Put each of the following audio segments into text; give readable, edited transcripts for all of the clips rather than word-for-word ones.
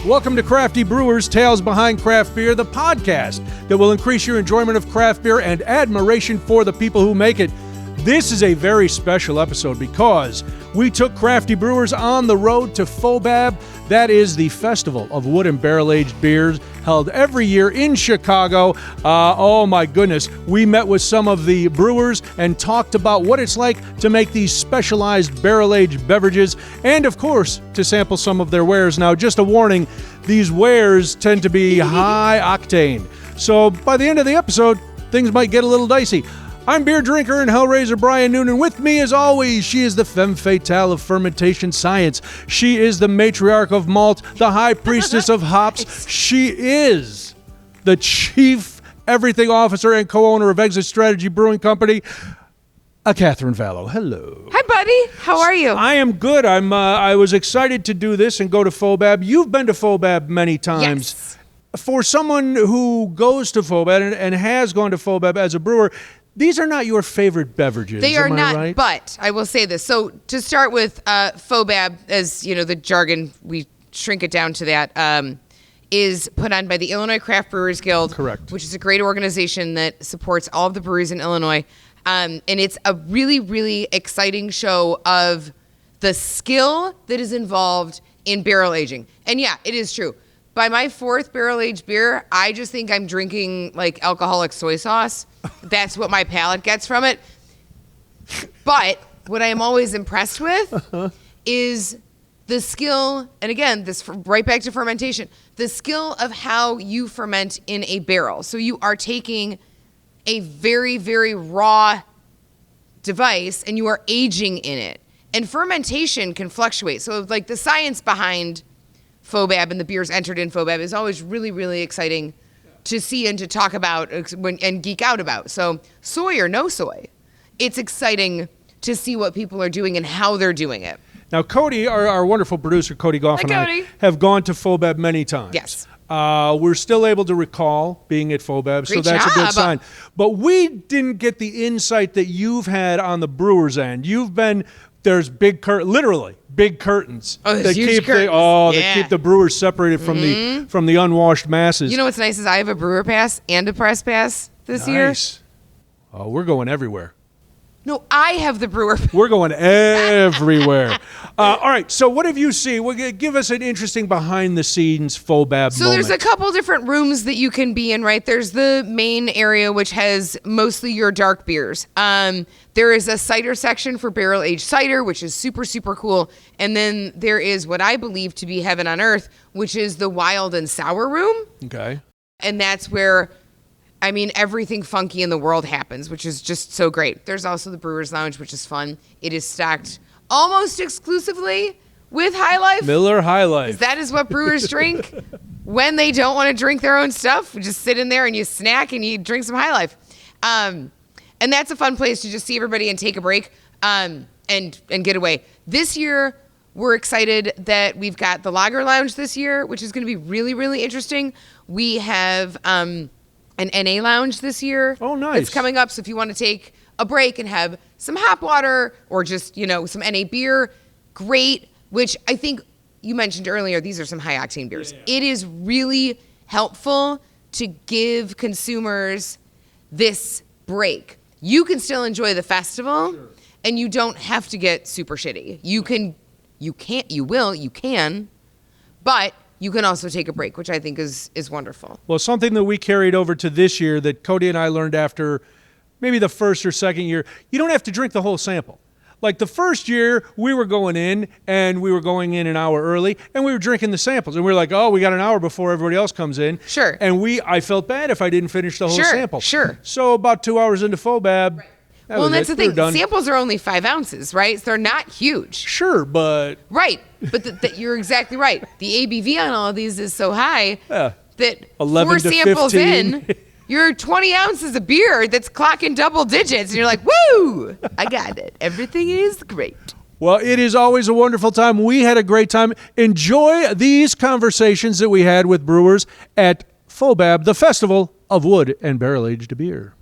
Welcome to Crafty Brewers, Tales Behind Craft Beer, the podcast that will increase your enjoyment of craft beer and admiration for the people who make it. This is a very special episode because we took Crafty Brewers on the road to FOBAB. That is the Festival of Wood and Barrel-Aged Beers held every year in Chicago. Oh my goodness. We met with some of the brewers and talked about what it's like to make these specialized barrel-aged beverages and, of course, to sample some of their wares. Now, just a warning, these wares tend to be high octane. So by the end of the episode, things might get a little dicey. I'm beer drinker and Hellraiser Brian Noonan. With me, as always, she is the femme fatale of fermentation science. She is the matriarch of malt, the high priestess of hops. She is the chief everything officer and co-owner of Exit Strategy Brewing Company, Catherine Vallow. Hello. Hi, buddy. How are you? I am good. I was excited to do this and go to FOBAB. You've been to FOBAB many times. Yes. For someone who goes to FOBAB and has gone to FOBAB as a brewer, these are not your favorite beverages. They are not, right? But I will say this. So to start with, FOBAB, as you know, the jargon, we shrink it down to that, is put on by the Illinois Craft Brewers Guild. Correct. Which is a great organization that supports all of the breweries in Illinois. And it's a really, really exciting show of the skill that is involved in barrel aging. And yeah, it is true. By my fourth barrel-aged beer, I just think I'm drinking like alcoholic soy sauce. That's what my palate gets from it. But what I am always impressed with is the skill, and again, this right back to fermentation, the skill of how you ferment in a barrel. So you are taking a very, very raw device and you are aging in it. And fermentation can fluctuate. So like the science behind FOBAB and the beers entered in FOBAB is always really, really exciting to see and to talk about and geek out about. So soy or no soy, it's exciting to see what people are doing and how they're doing it. Now, Cody, our wonderful producer, Cody Goff, and I have gone to FOBAB many times. Yes. We're still able to recall being at FOBAB, so that's a good sign. But we didn't get the insight that you've had on the brewer's end. There's literally big curtains that keep the brewers separated from the unwashed masses. You know what's nice is I have a brewer pass and a press pass this year. Oh, we're going everywhere. No, I have the brewer pass. We're going everywhere. All right, so what have you seen? Give us an interesting behind-the-scenes FOBAB moment. So there's a couple different rooms that you can be in, right? There's the main area, which has mostly your dark beers. There is a cider section for barrel-aged cider, which is super, super cool. And then there is what I believe to be heaven on earth, which is the wild and sour room. Okay. And that's where, everything funky in the world happens, which is just so great. There's also the Brewers Lounge, which is fun. It is stocked almost exclusively with High Life. Miller High Life. That is what brewers drink when they don't want to drink their own stuff. You just sit in there and you snack and you drink some High Life. And that's a fun place to just see everybody and take a break and get away. This year, we're excited that we've got the Lager Lounge this year, which is going to be really, really interesting. We have an NA Lounge this year. Oh, nice. It's coming up, so if you want to take a break and have some hop water or just, some NA beer, great, which I think you mentioned earlier, these are some high octane beers. Yeah. It is really helpful to give consumers this break. You can still enjoy the festival, sure, and you don't have to get super shitty. You can, but you can also take a break, which I think is wonderful. Well, something that we carried over to this year that Cody and I learned after maybe the first or second year, you don't have to drink the whole sample. Like the first year, we were going in an hour early, and we were drinking the samples. And we were like, oh, we got an hour before everybody else comes in. Sure. And I felt bad if I didn't finish the whole sample. Sure. So about 2 hours into FOBAB, right. Well, and that's the thing. Samples are only 5 ounces, right? So they're not huge. Sure, but... Right. But you're exactly right. The ABV on all of these is so high that 11 4 to samples 15. in, you're 20 ounces of beer that's clocking double digits. And you're like, woo, I got it. Everything is great. Well, it is always a wonderful time. We had a great time. Enjoy these conversations that we had with brewers at FOBAB, the Festival of Wood and Barrel-Aged Beer.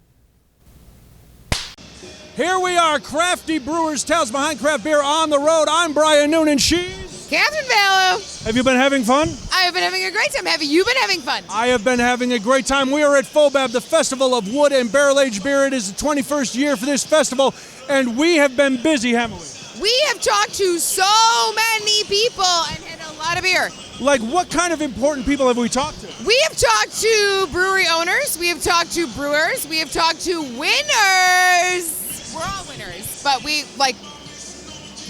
Here we are, Crafty Brewers, Tales Behind Craft Beer on the road. I'm Brian Noonan. She's Catherine Vallow. Have you been having fun? I have been having a great time. Have you been having fun? I have been having a great time. We are at FOBAB, the Festival of Wood and Barrel-Aged Beer. It is the 21st year for this festival, and we have been busy, haven't we? We have talked to so many people and had a lot of beer. Like, what kind of important people have we talked to? We have talked to brewery owners. We have talked to brewers. We have talked to winners. We're all winners, but we,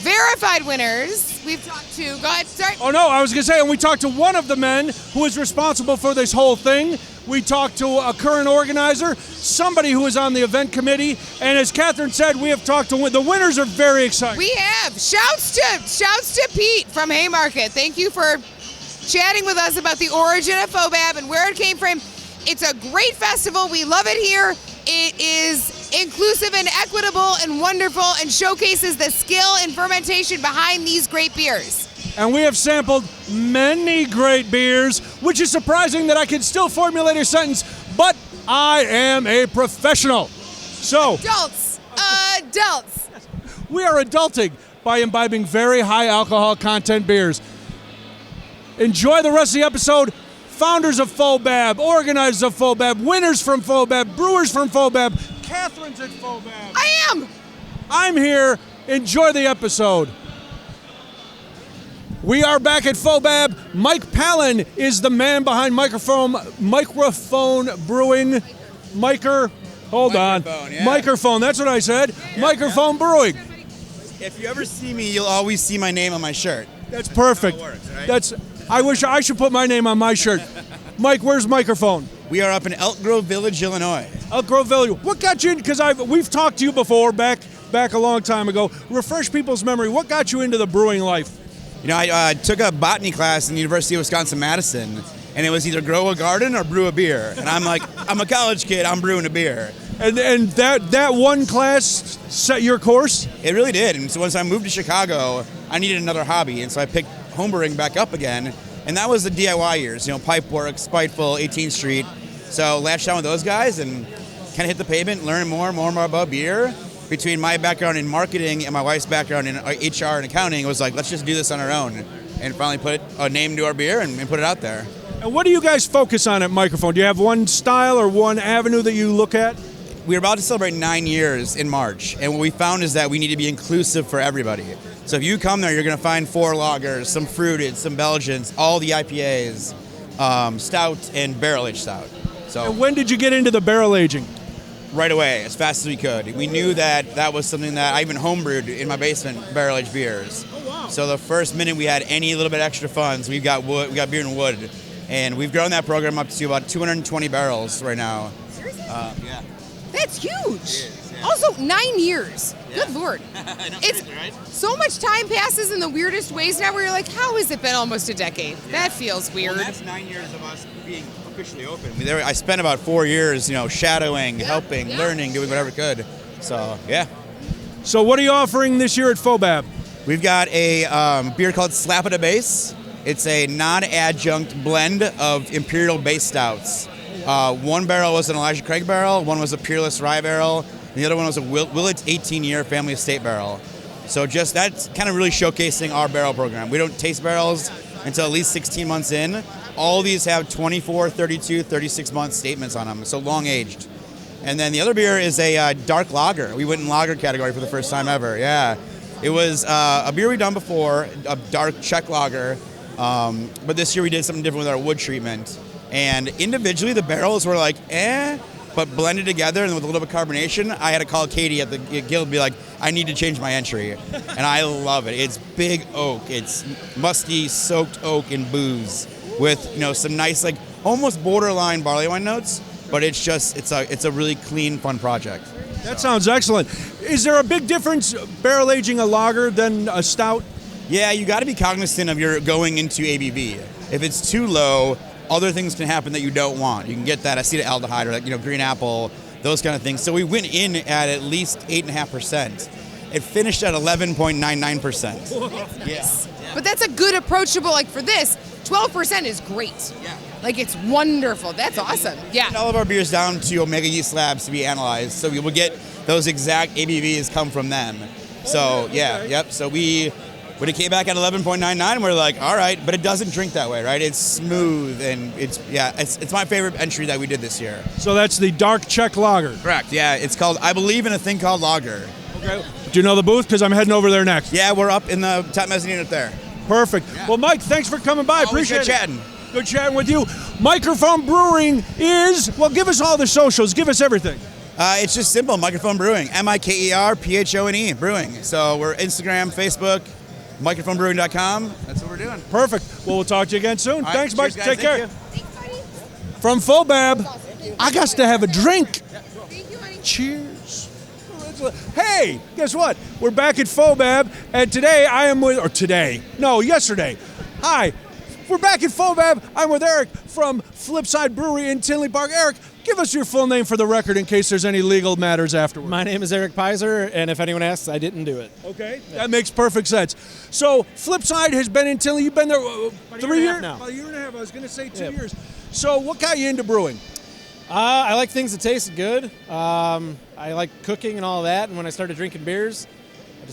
verified winners. We've talked to, go ahead, start. Oh, no, I was going to say, and we talked to one of the men who is responsible for this whole thing. We talked to a current organizer, somebody who is on the event committee, and as Catherine said, we have talked to the winners are very excited. We have. Shouts to Pete from Haymarket. Thank you for chatting with us about the origin of FOBAB and where it came from. It's a great festival. We love it here. It is inclusive and equitable and wonderful and showcases the skill and fermentation behind these great beers. And we have sampled many great beers, which is surprising that I can still formulate a sentence, but I am a professional. So, Adults. we are adulting by imbibing very high alcohol content beers. Enjoy the rest of the episode. Founders of FOBAB, organizers of FOBAB, winners from FOBAB, brewers from FOBAB, Catherine's at FOBAB. I am. I'm here. Enjoy the episode. We are back at FOBAB. Mike Palin is the man behind Microphone Brewing. Microphone, that's what I said. Microphone Brewing. If you ever see me, you'll always see my name on my shirt. That's perfect. That's how it works, right? I wish I should put my name on my shirt. Mike, where's Microphone? We are up in Elk Grove Village, Illinois. Elk Grove Village. What got you in? Because we've talked to you before, back a long time ago. Refresh people's memory. What got you into the brewing life? You know, I took a botany class in the University of Wisconsin-Madison, and it was either grow a garden or brew a beer. And I'm like, I'm a college kid, I'm brewing a beer. And that one class set your course? It really did. And so once I moved to Chicago, I needed another hobby, and so I picked homebrewing back up again. And that was the DIY years, Pipework, Spiteful, 18th Street. So latched on with those guys and kind of hit the pavement, learning more and more about beer. Between my background in marketing and my wife's background in HR and accounting, it was like, let's just do this on our own. And finally put a name to our beer and put it out there. And what do you guys focus on at Microphone? Do you have one style or one avenue that you look at? We're about to celebrate 9 years in March. And what we found is that we need to be inclusive for everybody. So if you come there, you're going to find 4 lagers, some fruited, some Belgians, all the IPAs, stout, and barrel-aged stout. So And when did you get into the barrel aging? right away, as fast as we could. We knew that was something that I even homebrewed in my basement, barrel-aged beers. Oh, wow. So the first minute we had any little bit extra funds, we got beer and wood. And we've grown that program up to about 220 barrels right now. Seriously? Yeah. That's huge. It is, yeah. Also, 9 years. Yeah. Good Lord. It's It's right? so much time passes in the weirdest ways now where you're like, how has it been almost a decade? That feels weird. Well, that's 9 years of us being officially open. I spent about 4 years, shadowing, helping, learning, doing whatever I could. So, yeah. So what are you offering this year at FOBAB? We've got a beer called Slap at a Base. It's a non-adjunct blend of imperial base stouts. One barrel was an Elijah Craig barrel, one was a Peerless Rye barrel, and the other one was a Willet's 18-year Family Estate barrel. So just that's kind of really showcasing our barrel program. We don't taste barrels until at least 16 months in. All these have 24, 32, 36-month statements on them, so long-aged. And then the other beer is a dark lager. We went in lager category for the first time ever, yeah. It was a beer we'd done before, a dark Czech lager, but this year we did something different with our wood treatment. And individually the barrels were like, but blended together and with a little bit of carbonation, I had to call Katie at the guild and be like, I need to change my entry. And I love it. It's big oak. It's musky, soaked oak and booze with, some nice, almost borderline barley wine notes. But it's a really clean, fun project. That sounds excellent. Is there a big difference barrel aging a lager than a stout? Yeah, you got to be cognizant of your going into ABV. If it's too low, other things can happen that you don't want. You can get that acetaldehyde or green apple, those kind of things. So we went in at least 8.5%. It finished at 11.99%. That's nice. Yeah. But that's a good approachable, for this, 12% is great. Yeah. It's wonderful. That's awesome. Yeah. And all of our beers down to Omega Yeast Labs to be analyzed, so we will get those exact ABVs come from them. So yeah, yep. So we But it came back at 11.99. We're like, all right, but it doesn't drink that way, right? It's smooth and it's my favorite entry that we did this year. So that's the dark Czech lager. Correct. Yeah, it's called. I believe in a thing called lager. Okay. Do you know the booth? Because I'm heading over there next. Yeah, we're up in the top mezzanine up there. Perfect. Yeah. Well, Mike, thanks for coming by. Always Appreciate good chatting. Good chatting with you. Microphone Brewing is, well, give us all the socials. Give us everything. It's just simple, Microphone Brewing. MIKERPHONE Brewing. So we're Instagram, Facebook, microphonebrewing.com. That's what we're doing. Perfect. Well, we'll talk to you again soon. All right, Thanks, Mike. cheers, guys. Take care. You. Thanks, buddy. From FOBAB, I got to have a drink. Thank you, honey. Cheers. Hey, guess what? We're back at FOBAB, and today I am with, yesterday. Hi, we're back at FOBAB. I'm with Eric from Flipside Brewery in Tinley Park. Eric, give us your full name for the record in case there's any legal matters afterwards. My name is Eric Pizer, and if anyone asks, I didn't do it. Okay, that makes perfect sense. So Flipside has been in Tinley. You've been there 3 years now. About a year and a half. I was going to say 2 Yep. years. So what got you into brewing? I like things that taste good. I like cooking and all that, and when I started drinking beers,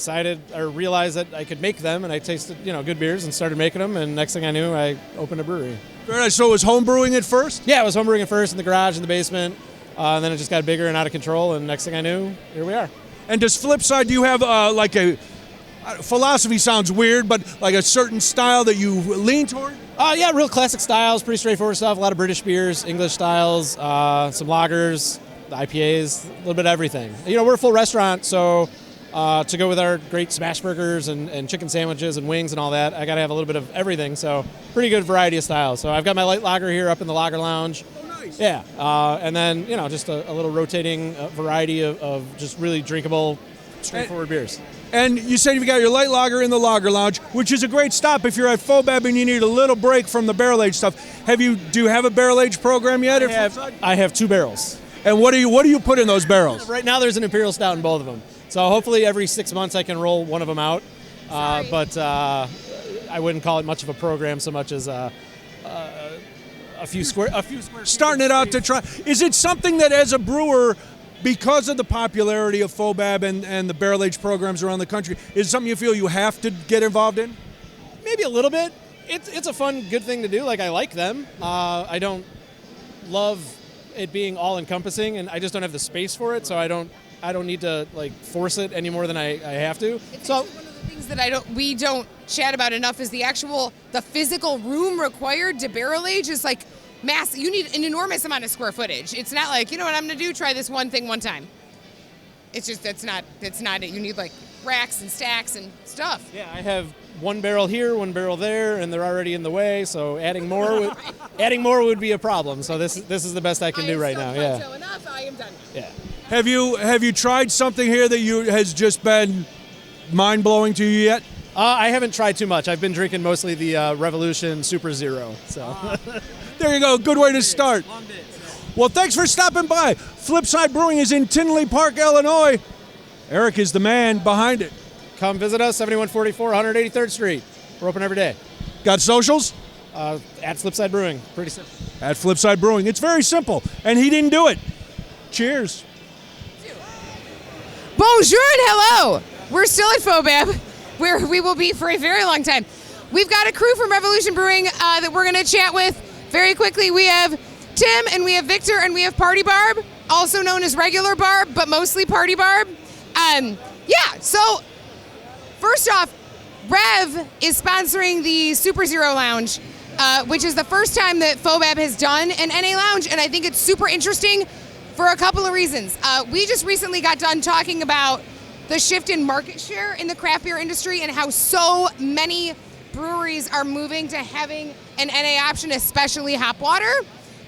I realized that I could make them, and I tasted, good beers and started making them, and next thing I knew, I opened a brewery. Very nice. So it was home brewing at first? Yeah, I was homebrewing at first in the garage, in the basement, and then it just got bigger and out of control, and next thing I knew, here we are. And does Flipside, do you have like a philosophy sounds weird, but like a certain style that you lean toward? Yeah, real classic styles, pretty straightforward stuff, a lot of British beers, English styles, some lagers, the IPAs, a little bit of everything. We're a full restaurant, so to go with our great smash burgers and chicken sandwiches and wings and all that, I got to have a little bit of everything, so pretty good variety of styles. So I've got my light lager here up in the lager lounge. Oh, nice. Yeah, and then, just a little rotating variety of just really drinkable, straightforward beers. And you said you've got your light lager in the lager lounge, which is a great stop if you're at FOBAB and you need a little break from the barrel age stuff. Do you have a barrel age program yet? I have 2 barrels. And what do you put in those barrels? Right now there's an Imperial Stout in both of them. So hopefully every 6 months I can roll one of them out. But I wouldn't call it much of a program so much as a few square Starting it out to try. Is it something that as a brewer, because of the popularity of FOBAB and the barrel age programs around the country, is it something you feel you have to get involved in? Maybe a little bit. It's a fun, good thing to do. Like, I like them. I don't love it being all encompassing, and I just don't have the space for it. So I don't need to force it any more than I have to. It's So actually one of the things that we don't chat about enough is the physical room required to barrel age is mass. You need an enormous amount of square footage. It's not like, what I'm going to do, try this one thing one time. It's just, that's not it. You need racks and stacks and stuff. yeah, I have 1 barrel here, 1 barrel there, and they're already in the way. So adding more would be a problem. So this is the best I can do right now. Yeah. Enough, I am done. Yeah. Have you tried something here that has just been mind blowing to you yet? I haven't tried too much. I've been drinking mostly the Revolution Super Zero. So. There you go. Good way to start. Well, thanks for stopping by. Flipside Brewing is in Tinley Park, Illinois. Eric is the man behind it. Come visit us, 7144 183rd Street. We're open every day. Got socials? At Flipside Brewing. Pretty simple. At Flipside Brewing. It's very simple. And he didn't do it. Cheers. Bonjour and hello. We're still at FOBAB, where we will be for a very long time. We've got a crew from Revolution Brewing that we're going to chat with very quickly. We have Tim, and we have Victor, and we have Party Barb, also known as Regular Barb, but mostly Party Barb. So first off, Rev is sponsoring the Super Zero Lounge, which is the first time that FOBAB has done an NA lounge, and I think it's super interesting for a couple of reasons. We just recently got done talking about the shift in market share in the craft beer industry and how so many breweries are moving to having an NA option, especially hop water.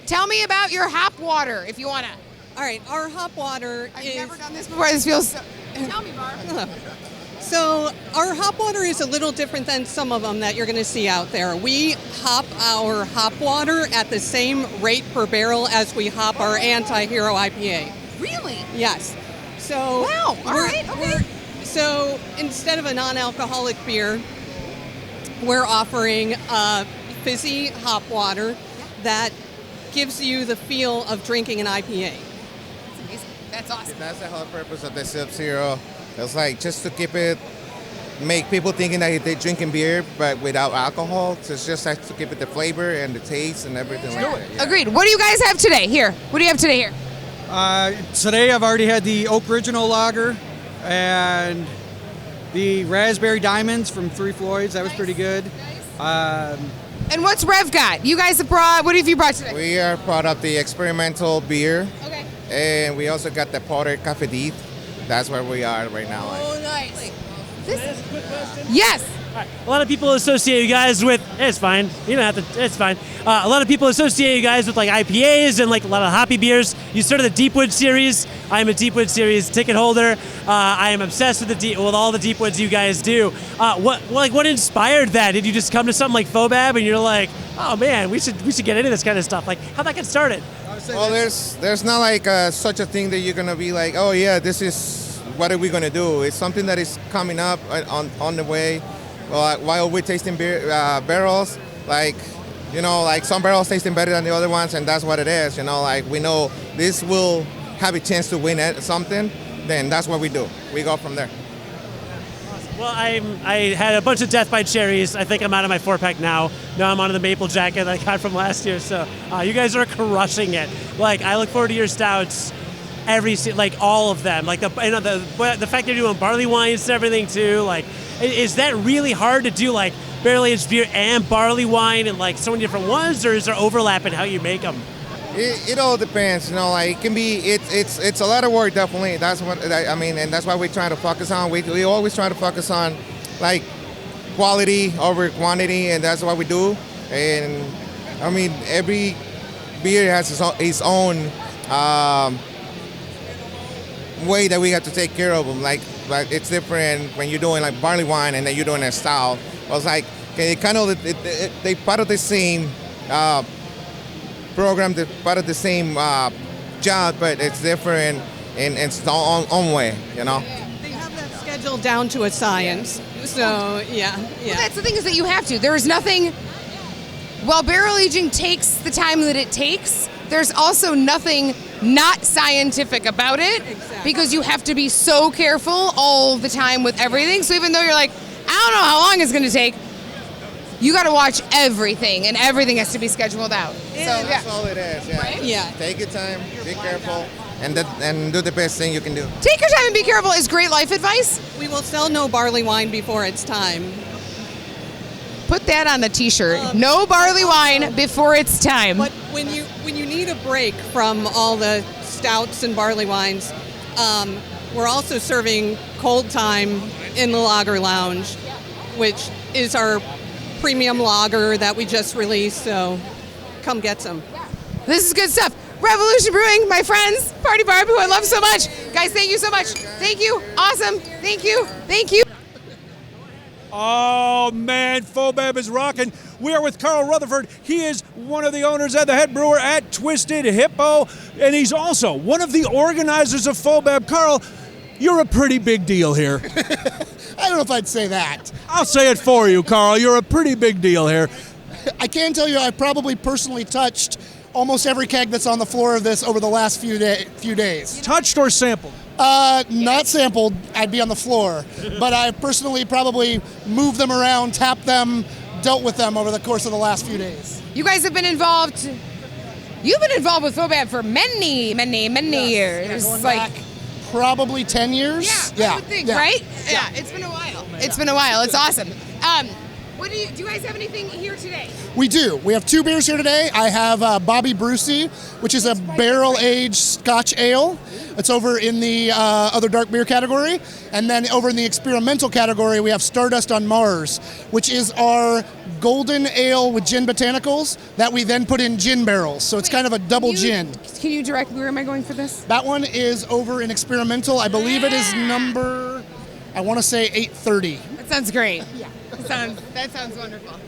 Tell me about your hop water, if you want to. All right, our hop water I've is... never done this before. This feels so... Tell me, Barb. So our hop water is a little different than some of them that you're going to see out there. We hop our hop water at the same rate per barrel as we hop our anti-hero IPA. Really? Yes. So Wow, all right, okay. So instead of a non-alcoholic beer, we're offering fizzy hop water that gives you the feel of drinking an IPA. That's amazing. That's awesome. That's the whole purpose of the Sub-Zero. It's just to keep it make people thinking that they're drinking beer, but without alcohol. So it's just to give it the flavor and the taste and everything like that. Yeah. Agreed. What do you guys have today? Here. What do you have today here? Today I've already had the Oak Original Lager and the Raspberry Diamonds from Three Floyds. That was pretty good. And what's Rev got? You guys have brought, what have you brought today? We are part of the experimental beer. Okay. And we also got the Porter Cafe Dit. That's where we are right now. Oh, nice. Yes. A lot of people associate you guys with, it's fine, you don't have to, it's fine. A lot of people associate you guys with like IPAs and like a lot of hoppy beers. You started the Deepwood series. I'm a Deepwood series ticket holder. I am obsessed with with all the Deepwoods you guys do. What inspired that? Did you just come to something like FOBAB and you're like, oh man, we should get into this kind of stuff? Like, how'd that get started? Well, there's not like such a thing that you're gonna be like, oh yeah, this is what are we gonna do? It's something that is coming up on the way. While we're tasting beer, barrels, like, you know, like some barrels tasting better than the other ones, and that's what it is. You know, like we know this will have a chance to win at something, then that's what we do. We go from there. Well, I had a bunch of Death by Cherries. I think I'm out of my 4-pack now. Now I'm on the Maple Jacket I got from last year. So you guys are crushing it. Like, I look forward to your stouts. Like all of them, like the fact they're doing barley wines and everything too. Like, is that really hard to do, like barrel aged beer and barley wine and like so many different ones, or is there overlap in how you make them? It all depends, you know. Like it can be, it's a lot of work, definitely. That's what I mean, and that's why we're trying to focus on. We always try to focus on like quality over quantity, and that's what we do. And I mean, every beer has its own. Way that we have to take care of them, like it's different when you're doing like barley wine and then you're doing a style. I was like, they kind of they part of the same program, they're part of the same job, but it's different in its own way, you know. They have that schedule down to a science. So yeah. Well, that's the thing, is that you have to. There is nothing. While barrel aging takes the time that it takes, there's also nothing not scientific about it, because you have to be so careful all the time with everything. So even though you're like, I don't know how long it's going to take, you got to watch everything, and everything has to be scheduled out. That's all it is. Yeah. Right? Yeah. Take your time, be careful, and do the best thing you can do. Take your time and be careful is great life advice. We will sell no barley wine before it's time. Put that on the t-shirt. No barley wine before it's time. But when you need a break from all the stouts and barley wines, we're also serving Cold Time in the Lager Lounge, which is our premium lager that we just released. So come get some. This is good stuff. Revolution Brewing, my friends, Party Barb, who I love so much. Guys, thank you so much. Thank you. Awesome. Thank you. Thank you. Oh man, FOBAB is rocking. We are with Carl Rutherford. He is one of the owners and the head brewer at Twisted Hippo, and he's also one of the organizers of FOBAB. Carl, you're a pretty big deal here. I don't know if I'd say that. I'll say it for you, Carl. You're a pretty big deal here. I can tell you I've probably personally touched almost every keg that's on the floor of this over the last few days. Touched or sampled? Not sampled, I'd be on the floor. But I personally probably moved them around, tapped them, dealt with them over the course of the last few days. You guys have been involved. You've been involved with FOBAB for many years. Going back probably 10 years. Yeah, I would think, right? Yeah, it's been a while. It's been a while. It's awesome. What do you guys have anything here today? We do. We have two beers here today. I have Bobby Brucey, which is a barrel-aged Scotch ale. It's over in the other dark beer category. And then over in the experimental category, we have Stardust on Mars, which is our golden ale with gin botanicals that we then put in gin barrels. So it's kind of a double gin. Can you direct where am I going for this? That one is over in experimental. I believe it is number, I want to say 830. That sounds great. Yeah. That sounds wonderful.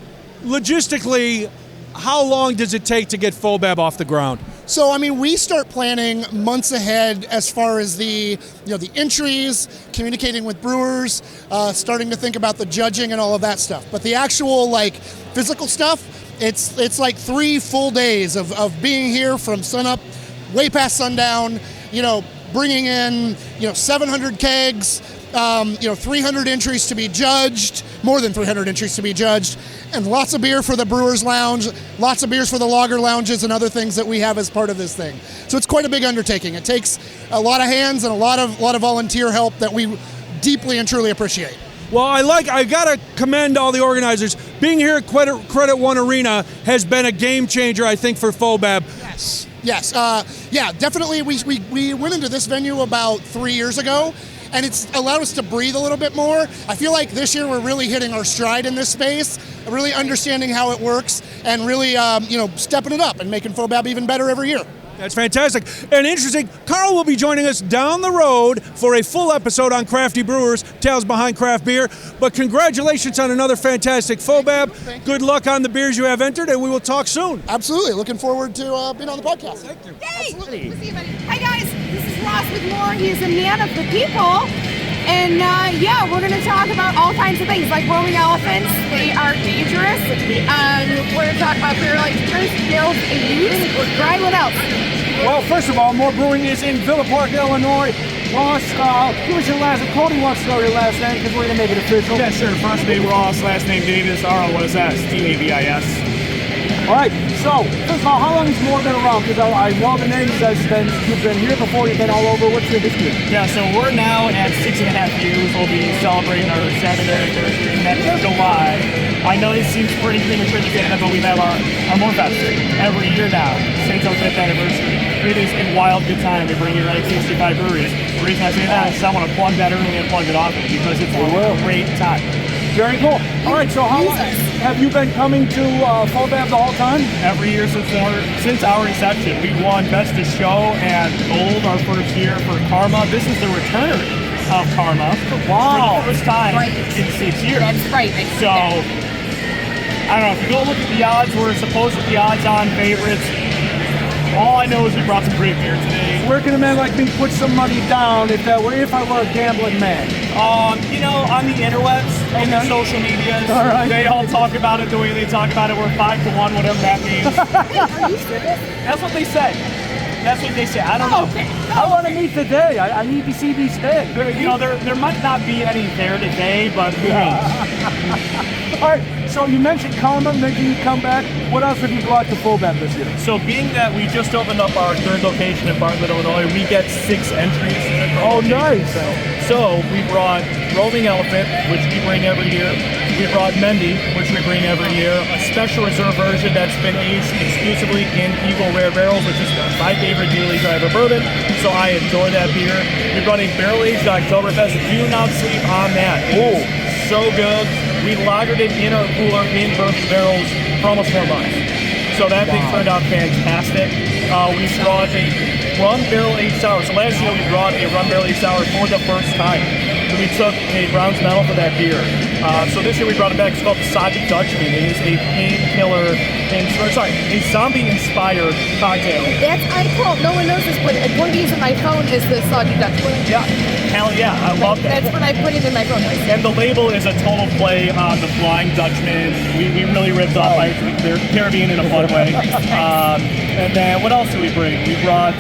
Logistically, how long does it take to get FOBAB off the ground? So, I mean, we start planning months ahead as far as the entries, communicating with brewers, starting to think about the judging and all of that stuff. But the actual, physical stuff, it's like 3 full days of being here from sunup, way past sundown, bringing in, 700 kegs, 300 entries to be judged, more than 300 entries to be judged, and lots of beer for the Brewers Lounge, lots of beers for the lager lounges and other things that we have as part of this thing. So it's quite a big undertaking. It takes a lot of hands and a lot of volunteer help that we deeply and truly appreciate. Well, I gotta commend all the organizers. Being here at Credit One Arena has been a game changer, I think, for FOBAB. Yes. Definitely. We went into this venue about 3 years ago, and it's allowed us to breathe a little bit more. I feel like this year we're really hitting our stride in this space, really understanding how it works, and really, stepping it up and making FOBAB even better every year. That's fantastic. And interesting, Carl will be joining us down the road for a full episode on Crafty Brewers, Tales Behind Craft Beer. But congratulations on another fantastic FOBAB. Good luck on the beers you have entered, and we will talk soon. Absolutely. Looking forward to being on the podcast. Thank you. Yay! Hi, guys. This is Ross with Moore. He's a man of the people. And we're going to talk about all kinds of things, like roaming elephants. They are dangerous. We're going to talk about beer like beers, gills, and utes. Brian, what else? Well, first of all, More Brewing is in Villa Park, Illinois. Ross, who was your last name? Cody wants to know your last name because we're going to make it official. Yeah, sure. First name Ross, last name Davis, R-O-S-S, D-A-V-I-S. All right, so, first of all, how long has More been around? Because I know the names you've been here before, you've been all over. What's your history? Yeah, so we're now at 6.5 years. We'll be celebrating our 7th anniversary next July. I know it seems pretty premature to say that, but we have our More Fest every year now since our 5th anniversary. It is a wild good time to bring in like 65 breweries. The reason I say that is I want to plug that early and plug it often because it's a great time. Very cool. All right, so how long have you been coming to FOBAB the whole time? Every year since our inception. We won Best of Show and Gold our first year for Karma. This is the return of Karma. Wow. For the first time in 6 years. That's right. So, I don't know, if you go look at the odds, we're supposedly odds-on favorites. All I know is we brought some great beer today. Where can a man like me put some money down if I were a gambling man? On the interwebs, in the social medias, they all talk about it the way they talk about it. We're 5-1, whatever that means. Are you serious? That's what they say. That's what they say. I don't know. Okay. I want to meet today. I need to see these things. There might not be any there today, but who knows? All right. So you mentioned Karma making you come back. What else have you brought to FOBAB this year? So being that we just opened up our 3rd location in Bartlett, Illinois, we get 6 entries. Oh, nice. So we brought Roaming Elephant, which we bring every year. We brought Mendy, which we bring every year. A special reserve version that's been aged exclusively in Eagle Rare Barrels, which is my favorite daily driver bourbon. So I enjoy that beer. We brought a barrel-aged Oktoberfest. Do not sleep on that. It is so good. We lagered it in our cooler in bourbon barrels for almost 4 months. So that thing turned out fantastic. We brought a rum barrel-aged sour. So last year we brought a rum barrel-aged sour for the first time. We took a bronze medal for that beer. So this year we brought it back. It's called the Saga Dutchman. It is a painkiller, a zombie-inspired cocktail. That's cool. No one knows this, but one of these on my phone is the Soggy Dutchman. Yeah, hell yeah, I love that. That's what I put in my phone. And the label is a total play on the Flying Dutchman. We really ripped off the Caribbean in a fun way. And then what else did we bring? We brought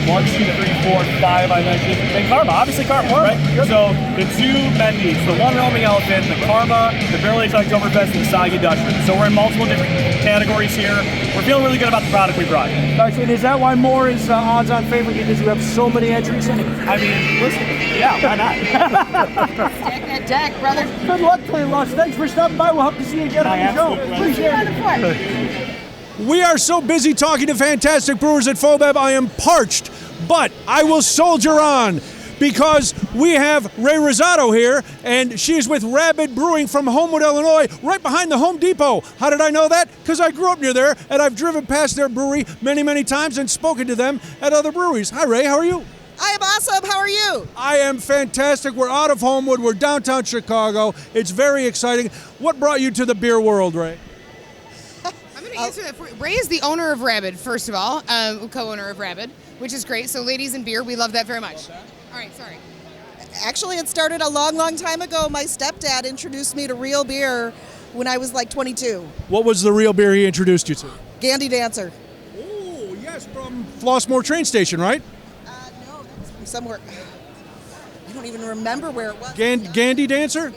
1, 2, 3, 4, 5, I mentioned. And Karma, obviously Karma, right? So the 2 Mendies, the 1 Roaming Elephant, the Karma, the Barrel-Aged Oktoberfest, and the Soggy Dutchman. So we're in multiple different categories here. We're feeling really good about the product we brought. Guys, and is that why More is odds-on favorite because you have so many entries in it? I mean, listen, yeah, why not? Stack that deck, brother. Good luck, Clay Loss. Thanks for stopping by. We'll hope to see you again on the show. Appreciate it. We are so busy talking to fantastic brewers at FOBAB, I am parched, but I will soldier on because we have Ray Rosado here, and she's with Rabid Brewing from Homewood, Illinois, right behind the Home Depot. How did I know that? Because I grew up near there, and I've driven past their brewery many, many times and spoken to them at other breweries. Hi, Ray. How are you? I am awesome. How are you? I am fantastic. We're out of Homewood. We're downtown Chicago. It's very exciting. What brought you to the beer world, Ray? I'm going to answer that for you. Ray is the owner of Rabid, first of all, co-owner of Rabid, which is great. So ladies and beer, we love that very much. All right, sorry. Actually, it started a long, long time ago. My stepdad introduced me to real beer when I was like 22. What was the real beer he introduced you to? Gandy Dancer. Oh, yes, from Flossmoor train station, right? No, that was from somewhere. I don't even remember where it was. Gandhi Dancer?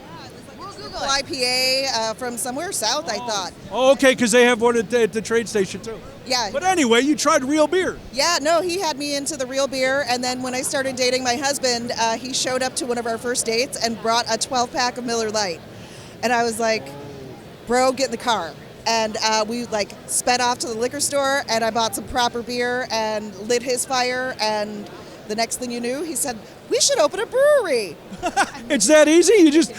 IPA from somewhere south, I thought. Oh, okay, because they have one at the trade station too. Yeah. But anyway, you tried real beer. Yeah, no, he had me into the real beer, and then when I started dating my husband, he showed up to one of our first dates and brought a 12-pack of Miller Lite. And I was like, bro, get in the car. And we like sped off to the liquor store, and I bought some proper beer and lit his fire, and the next thing you knew, he said, we should open a brewery. It's that easy? You just...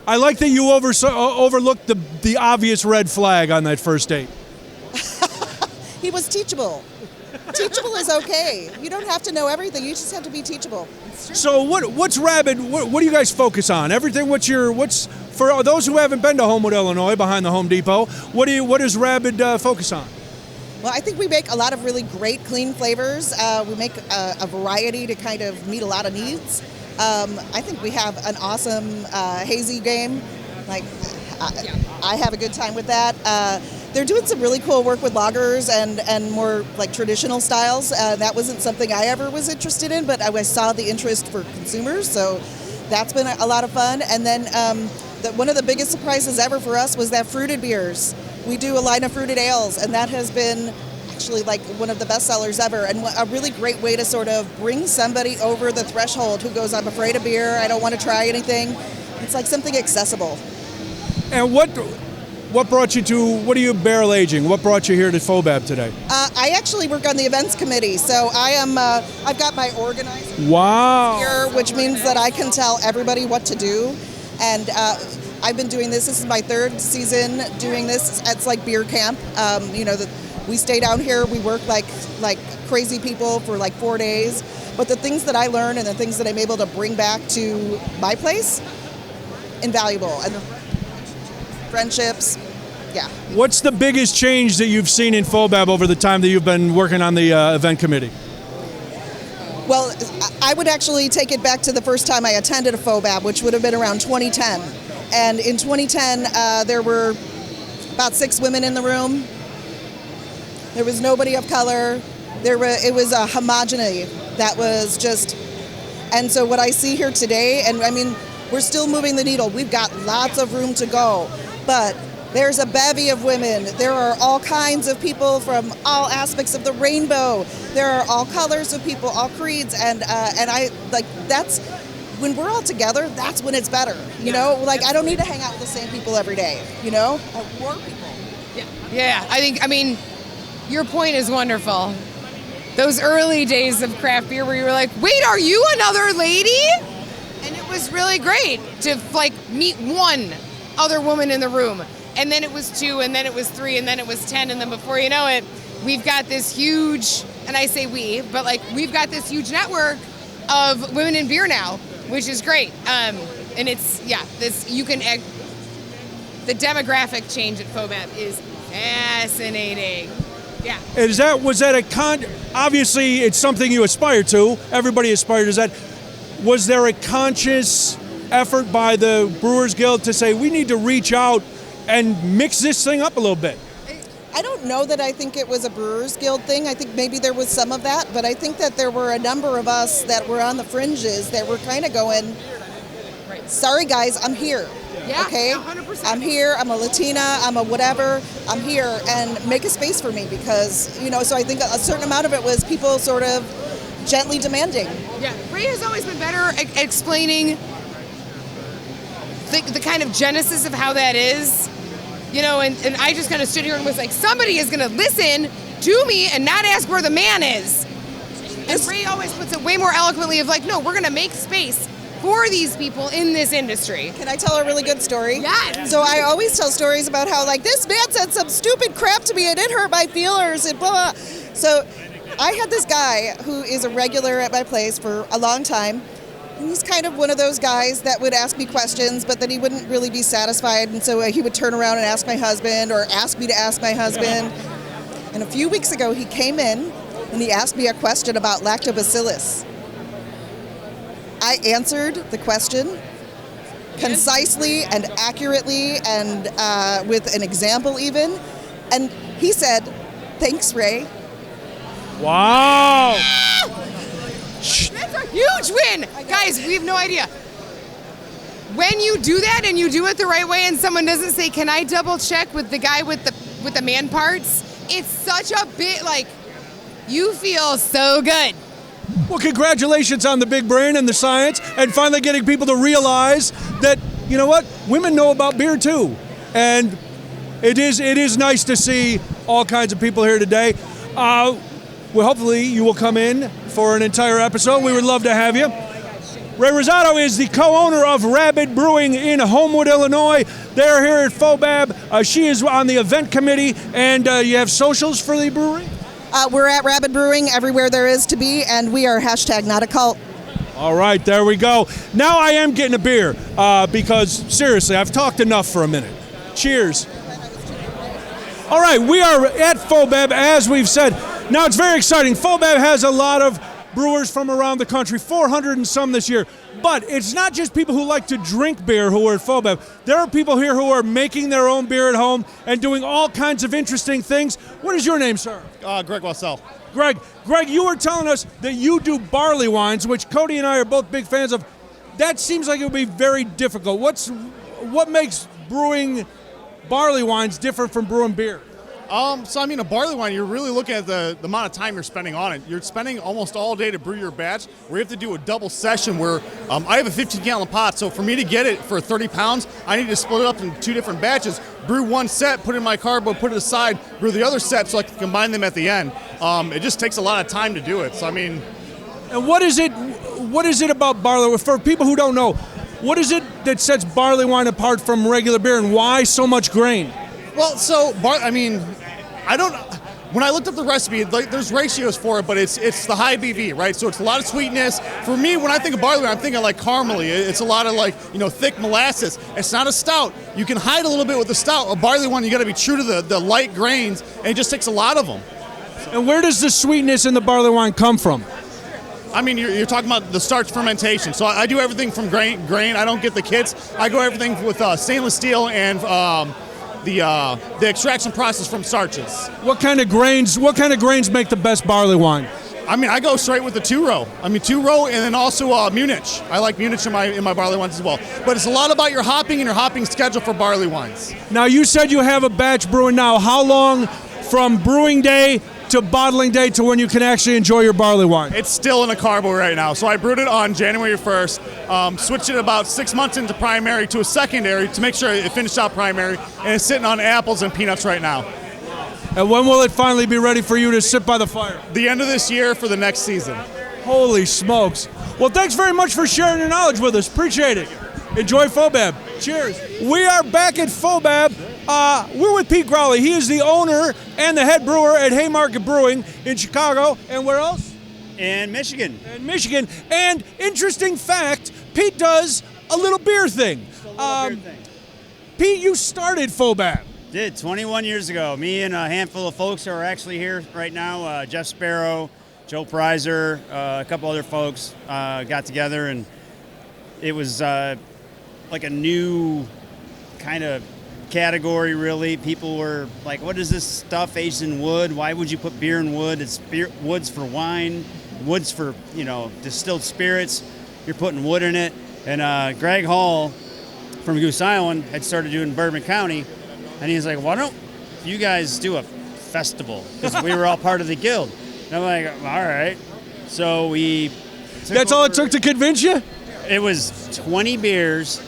I like that you overlooked the obvious red flag on that first date. He was teachable. Teachable is okay. You don't have to know everything. You just have to be teachable. So what's Rabid? What do you guys focus on? Everything. What's for those who haven't been to Homewood, Illinois, behind the Home Depot? What does Rabid focus on? Well, I think we make a lot of really great, clean flavors. We make a variety to kind of meet a lot of needs. I think we have an awesome hazy game. Like, I have a good time with that. They're doing some really cool work with lagers and more like traditional styles. That wasn't something I ever was interested in, but I saw the interest for consumers, so that's been a lot of fun. And then one of the biggest surprises ever for us was that fruited beers. We do a line of fruited ales, and that has been actually like one of the best sellers ever, and a really great way to sort of bring somebody over the threshold who goes, I'm afraid of beer, I don't want to try anything. It's like something accessible. And what brought you to, what are you barrel aging? What brought you here to FOBAB today? I actually work on the events committee, so I've got my organizer here, which means that I can tell everybody what to do. And I've been doing this is my third season doing this. It's like beer camp. We stay down here, we work like crazy people for like 4 days. But the things that I learn and the things that I'm able to bring back to my place, invaluable. And friendships, yeah. What's the biggest change that you've seen in FOBAB over the time that you've been working on the event committee? Well, I would actually take it back to the first time I attended a FOBAB, which would have been around 2010. And in 2010, there were about 6 women in the room. There was nobody of color. It was a homogeneity that was just, and so what I see here today, and I mean, we're still moving the needle. We've got lots of room to go, but there's a bevy of women. There are all kinds of people from all aspects of the rainbow. There are all colors of people, all creeds, and I like that's when we're all together. That's when it's better, you know. Like I don't need to hang out with the same people every day, you know. More people. Yeah. I mean, your point is wonderful. Those early days of craft beer where you were like, wait, are you another lady? And it was really great to like meet one other woman in the room. And then it was 2, and then it was 3, and then it was 10, and then before you know it, we've got this huge, and I say we, but like we've got this huge network of women in beer now, which is great. And it's, the demographic change at FOBAB is fascinating. Yeah. Obviously it's something you aspire to. Everybody aspires to that. Was there a conscious effort by the Brewers Guild to say we need to reach out and mix this thing up a little bit? I don't know that I think it was a Brewers Guild thing. I think maybe there was some of that, but I think that there were a number of us that were on the fringes that were kind of going, sorry guys, I'm here. Yeah, okay? 100%. I'm here, I'm a Latina, I'm a whatever, I'm here, and make a space for me because, so I think a certain amount of it was people sort of gently demanding. Yeah, Ray has always been better at explaining the kind of genesis of how that is, and I just kind of stood here and was like, somebody is going to listen to me and not ask where the man is. And Ray always puts it way more eloquently of like, no, we're going to make space for these people in this industry. Can I tell a really good story? Yes. So I always tell stories about how like this man said some stupid crap to me and it hurt my feelers and blah, blah. So I had this guy who is a regular at my place for a long time. And he's kind of one of those guys that would ask me questions, but then he wouldn't really be satisfied. And so he would turn around and ask my husband or ask me to ask my husband. And a few weeks ago, he came in and he asked me a question about lactobacillus. I answered the question concisely and accurately and with an example even. And he said, thanks, Ray. Wow. That's a huge win. Guys, we have no idea. When you do that and you do it the right way and someone doesn't say, can I double check with the guy with the man parts? It's such a bit, like, you feel so good. Well, congratulations on the big brain and the science and finally getting people to realize that, you know what, women know about beer too. And it is nice to see all kinds of people here today. Well, hopefully you will come in for an entire episode. We would love to have you. Ray Rosato is the co-owner of Rabid Brewing in Homewood, Illinois. They're here at FOBAB. She is on the event committee, and you have socials for the brewery? We're at Rabid Brewing everywhere there is to be, and we are #not a cult. All right, there we go. Now I am getting a beer because, seriously, I've talked enough for a minute. Cheers. All right, we are at FOBAB, as we've said. Now, it's very exciting. FOBAB has a lot of brewers from around the country, 400 and some this year. But it's not just people who like to drink beer who are at FOBAB. There are people here who are making their own beer at home and doing all kinds of interesting things. What is your name, sir? Greg Wasel. Greg, you were telling us that you do barley wines, which Cody and I are both big fans of. That seems like it would be very difficult. What makes brewing barley wines different from brewing beer? So I mean, a barley wine, you're really looking at the amount of time you're spending on it. You're spending almost all day to brew your batch. We have to do a double session where I have a 15-gallon pot, so for me to get it for 30 pounds, I need to split it up in 2 different batches, brew one set, put it in my carbo, put it aside, brew the other set so I can combine them at the end. It just takes a lot of time to do it. So I mean, and what is it about barley? For people who don't know, what is it that sets barley wine apart from regular beer, and why so much grain? Well, so when I looked up the recipe, there's ratios for it, but it's the high BV, right? So it's a lot of sweetness. For me, when I think of barley wine, I'm thinking like caramely. It's a lot of thick molasses. It's not a stout. You can hide a little bit with the stout. A barley wine, you got to be true to the light grains, and it just takes a lot of them. And where does the sweetness in the barley wine come from? I mean, you're talking about the starch fermentation. So I do everything from grain. I don't get the kits. I go everything with stainless steel and the extraction process from starches. What kind of grains make the best barley wine? I mean, I go straight with the 2-row. I mean, 2-row and then also Munich. I like Munich in my barley wines as well. But it's a lot about your hopping and your hopping schedule for barley wines. Now, you said you have a batch brewing now. How long from brewing day to bottling day to when you can actually enjoy your barley wine? It's still in a carbo right now. So I brewed it on January 1st, switched it about 6 months into primary to a secondary to make sure it finished out primary, and it's sitting on apples and peanuts right now. And when will it finally be ready for you to sit by the fire? The end of this year for the next season. Holy smokes. Well, thanks very much for sharing your knowledge with us. Appreciate it. Enjoy FOBAB. Cheers. We are back at FOBAB. We're with Pete Growley. He is the owner and the head brewer at Haymarket Brewing in Chicago. And where else? In Michigan. In Michigan. And interesting fact, Pete does a little beer thing. Pete, you started FOBAB. Did 21 years ago. Me and a handful of folks who are actually here right now. Jeff Sparrow, Joe Prizer, a couple other folks got together, and it was like a new kind of category, really. People were like, what is this stuff aged in wood? Why would you put beer in wood? It's wood's for wine, wood's for, distilled spirits. You're putting wood in it. And Greg Hall from Goose Island had started doing Bourbon County, and he was like, why don't you guys do a festival? Because we were all part of the guild. And I'm like, all right. So we That's all it took to convince you? It was 20 beers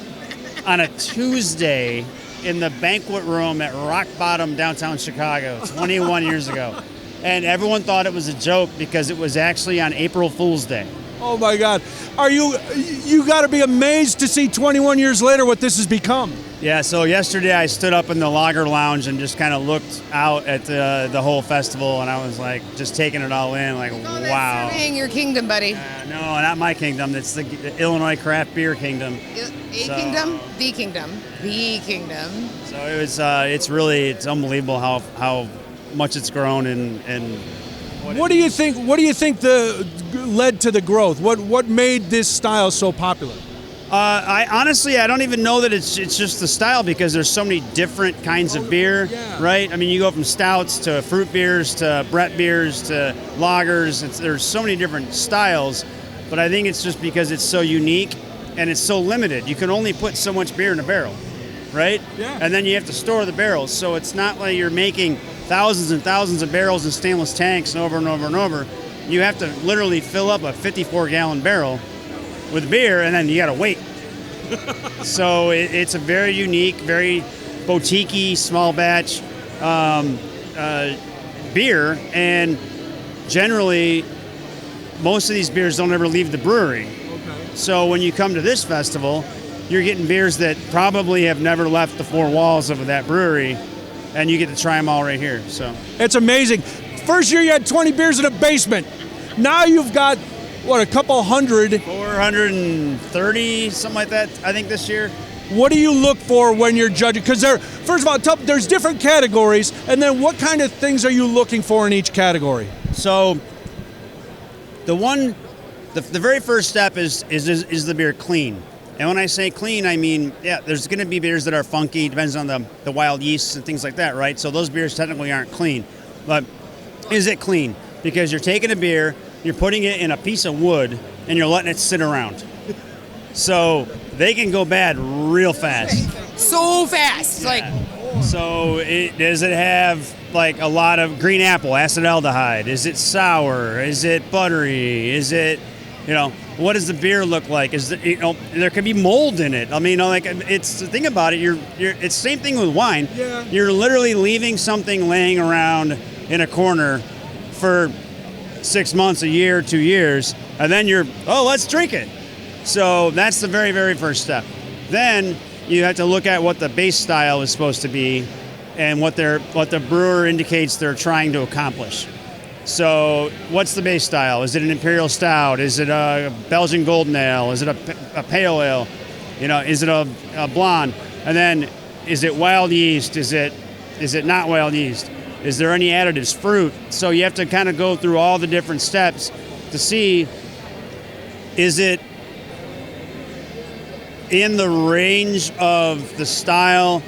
on a Tuesday in the banquet room at Rock Bottom, downtown Chicago, 21 years ago. And everyone thought it was a joke because it was actually on April Fool's Day. Oh my God. You got to be amazed to see 21 years later what this has become. Yeah, so yesterday I stood up in the Lager Lounge and just kind of looked out at the whole festival, and I was like, just taking it all in, like, wow. Surveying your kingdom, buddy. No, not my kingdom. It's the Illinois craft beer kingdom. Kingdom? The kingdom. The kingdom. So it's unbelievable how much it's grown and what do you think led to the growth? What made this style so popular? I don't even know that it's just the style, because there's so many different kinds of beer, right? I mean, you go from stouts to fruit beers to Brett beers to lagers. There's so many different styles. but I think it's just because it's so unique and it's so limited. You can only put so much beer in a barrel, right? Yeah. And then you have to store the barrels. So it's not like you're making thousands and thousands of barrels in stainless tanks and over and over and over. You have to literally fill up a 54-gallon barrel with beer, and then you got to wait. So it's a very unique, very boutique-y, small batch beer, and generally most of these beers don't ever leave the brewery. So when you come to this festival, you're getting beers that probably have never left the four walls of that brewery, and you get to try them all right here. So It's amazing. First year you had 20 beers in a basement. Now you've got, what, a couple hundred? 430, something like that, I think, this year. What do you look for when you're judging? Because first of all, there's different categories, and then what kind of things are you looking for in each category? So the very first step is the beer clean. And when I say clean, I mean, yeah, there's going to be beers that are funky, depends on the wild yeasts and things like that, right? So those beers technically aren't clean. But is it clean? Because you're taking a beer, you're putting it in a piece of wood, and you're letting it sit around. So they can go bad real fast. So fast. Like, so does it have like a lot of green apple, acetaldehyde? Is it sour? Is it buttery? Is it, what does the beer look like? Is there could be mold in it. I mean, it's the thing about it. It's the same thing with wine. Yeah. You're literally leaving something laying around in a corner for 6 months, a year, 2 years, and then let's drink it. So that's the very, very first step. Then you have to look at what the base style is supposed to be and what the brewer indicates they're trying to accomplish. So what's the base style? Is it an imperial stout? Is it a Belgian golden ale? Is it a pale ale? Is it a blonde? And then is it wild yeast? Is it not wild yeast? Is there any additives, fruit? So you have to kind of go through all the different steps to see, is it in the range of the style?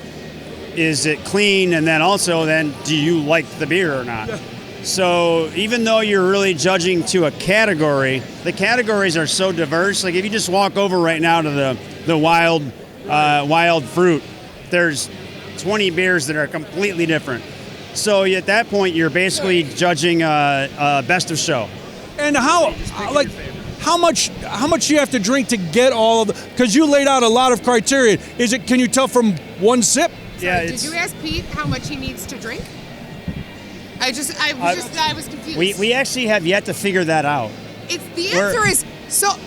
Is it clean? And then also, do you like the beer or not? Yeah. So even though you're really judging to a category, the categories are so diverse. Like if you just walk over right now to the wild fruit, there's 20 beers that are completely different. So at that point, you're basically judging best of show. And how much do you have to drink to get all of the? Because you laid out a lot of criteria. Can you tell from one sip? Yeah. Did you ask Pete how much he needs to drink? I was confused. We actually have yet to figure that out. The answer is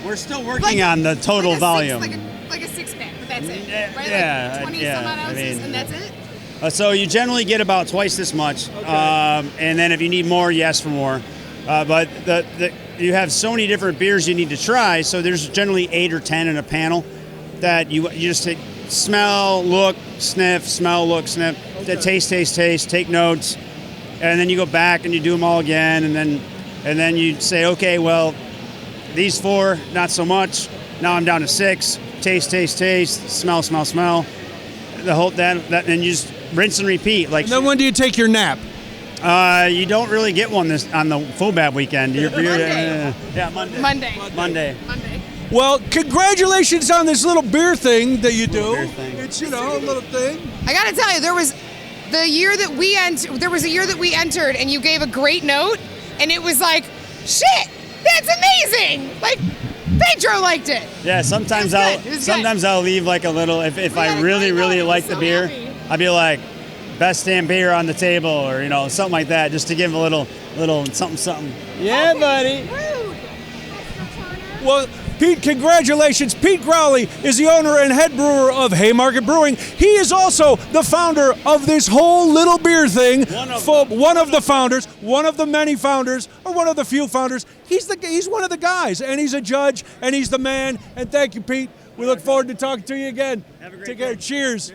we're still working on the total volume. Like a 6-pack, but that's it. Right? Yeah. Like 20 some odd ounces, and that's it. So you generally get about twice this much, and then if you need more, you ask for more. But you have so many different beers you need to try, so there's generally 8 or 10 in a panel that you just take, smell, look, sniff, smell, look, sniff, taste, take notes, and then you go back and you do them all again, and then you say, okay, well, these 4, not so much. Now I'm down to 6. Taste, smell. The whole and you just rinse and repeat. And then when do you take your nap? You don't really get one on the FOBAB weekend. Monday. Well, congratulations on this little beer thing that you do. It's a little thing. I got to tell you, there was a year that we entered, and you gave a great note, and it was like, shit, that's amazing. Like, Pedro liked it. Yeah, sometimes I'll leave like a little, if I really like the beer, I'll be like, best damn beer on the table, or something like that, just to give a little something. Yeah, buddy. Well, Pete, congratulations. Pete Growley is the owner and head brewer of Haymarket Brewing. He is also the founder of this whole little beer thing. One of the founders, one of the many founders, or one of the few founders. He's one of the guys, and he's a judge, and he's the man. And thank you, Pete. We look forward to talking to you again. Have a great Take care. day. Cheers.